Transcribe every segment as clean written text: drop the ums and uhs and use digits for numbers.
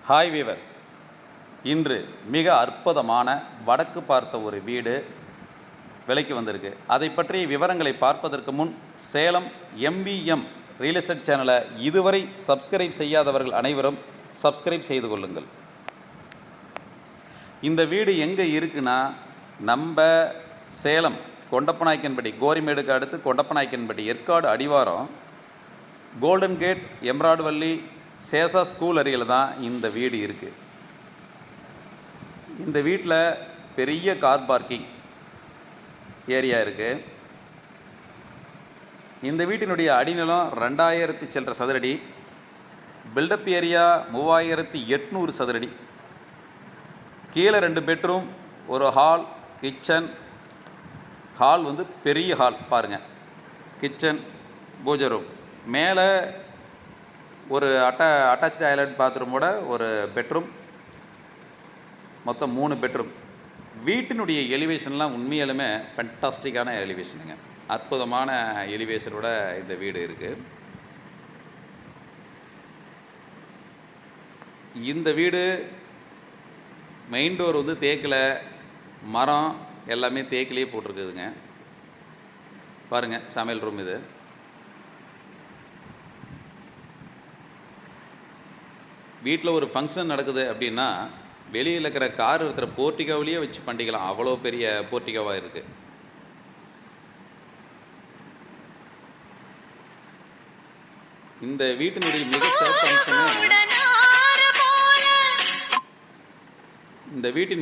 Hi viewers, இன்று மிக அற்புதமான வடக்கு பார்த்த ஒரு வீடு விலைக்கு வந்திருக்கு. அதை பற்றிய விவரங்களை பார்ப்பதற்கு முன் சேலம் எம்விஎம் ரியல் எஸ்டேட் சேனலை இதுவரை சப்ஸ்கிரைப் செய்யாதவர்கள் அனைவரும் சப்ஸ்கிரைப் செய்து கொள்ளுங்கள். இந்த வீடு எங்கே இருக்குன்னா, நம்ம சேலம் கொண்டப்பநாயக்கன்பட்டி, கோரிமேடுக்கு அடுத்து கொண்டப்பநாயக்கன்பட்டி, ஏற்காடு அடிவாரம், கோல்டன் கேட், எம்ராய்டு வள்ளி, சேஷா ஸ்கூல் அருகில் தான் இந்த வீடு இருக்குது. இந்த வீட்டில் பெரிய கார் பார்க்கிங் ஏரியா இருக்குது. இந்த வீட்டினுடைய அடிநிலம் 2000 சில்லற சதுரடி, பில்டப் ஏரியா 3800 சதுரடி. கீழே 2 பெட்ரூம், ஒரு ஹால், கிச்சன். ஹால் பெரிய ஹால் பாருங்கள், கிச்சன், பூஜை ரூம். மேலே ஒரு அட்டாச்சு டாய்லெட் பாத்ரூமோட ஒரு பெட்ரூம், மொத்தம் 3 பெட்ரூம். வீட்டினுடைய எலிவேஷன்லாம் உண்மையாலுமே ஃபென்டாஸ்டிக்கான எலிவேஷனுங்க. அற்புதமான எலிவேஷனோட இந்த வீடு இருக்குது. இந்த வீடு மெயின் டோர் தேக்கில், மரம் எல்லாமே தேக்கிலே போட்டிருக்குதுங்க. பாருங்கள், சமையல் ரூம் இது. வீட்டில் ஒரு ஃபங்க்ஷன் நடக்குது அப்படின்னா வெளியில் இருக்கிற கார் இருக்கிற போர்ட்டிகோவிலேயே வச்சு பண்ணிக்கலாம். அவ்வளோ பெரிய போர்ட்டிகோவாக இருக்குது. இந்த வீட்டினுடைய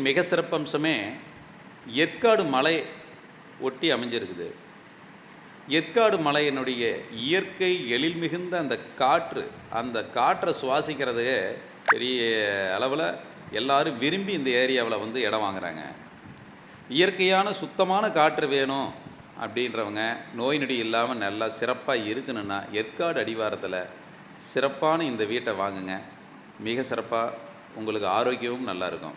மிக சிறப்பம்சமே ஏற்காடு மலை ஒட்டி அமைஞ்சிருக்குது. ஏற்காடு மலையினுடைய இயற்கை எழில் மிகுந்த அந்த காற்றை சுவாசிக்கிறது பெரிய அளவில் எல்லோரும் விரும்பி இந்த ஏரியாவில் இடம் வாங்குகிறாங்க. இயற்கையான சுத்தமான காற்று வேணும் அப்படின்றவங்க, நோய் நொடி இல்லாமல் நல்லா சிறப்பாக இருக்கணுன்னா ஏற்காடு அடிவாரத்தில் சிறப்பான இந்த வீட்டை வாங்குங்க. மிக சிறப்பாக உங்களுக்கு ஆரோக்கியமும் நல்லாயிருக்கும்.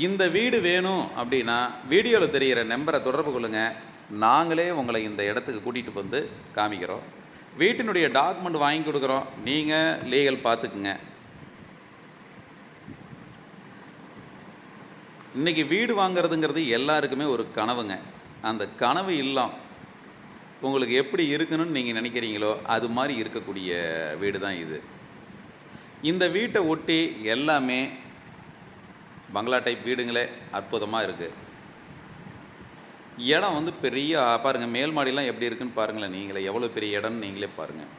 இந்த வீடு வேணும் அப்படின்னா வீடியோவில் தெரிகிற நம்பரை தொடர்பு கொள்ளுங்கள். நாங்களே உங்களை இந்த இடத்துக்கு கூட்டிகிட்டு வந்து காமிக்கிறோம். வீட்டினுடைய டாக்குமெண்ட் வாங்கி கொடுக்குறோம். நீங்கள் லீகல் பார்த்துக்குங்க. இன்றைக்கி வீடு வாங்கிறதுங்கிறது எல்லாருக்குமே ஒரு கனவுங்க. அந்த கனவு இல்லம் உங்களுக்கு எப்படி இருக்கணும்னு நீங்கள் நினைக்கிறீங்களோ அது மாதிரி இருக்கக்கூடிய வீடு தான் இது. இந்த வீட்டை ஒட்டி எல்லாமே பங்களா டைப் வீடுங்களே அற்புதமாக இருக்குது. இடம் பெரிய பாருங்கள், மேல் மாடிலாம் எப்படி இருக்குன்னு பாருங்களேன். நீங்களே எவ்வளோ பெரிய இடம்னு நீங்களே பாருங்கள்.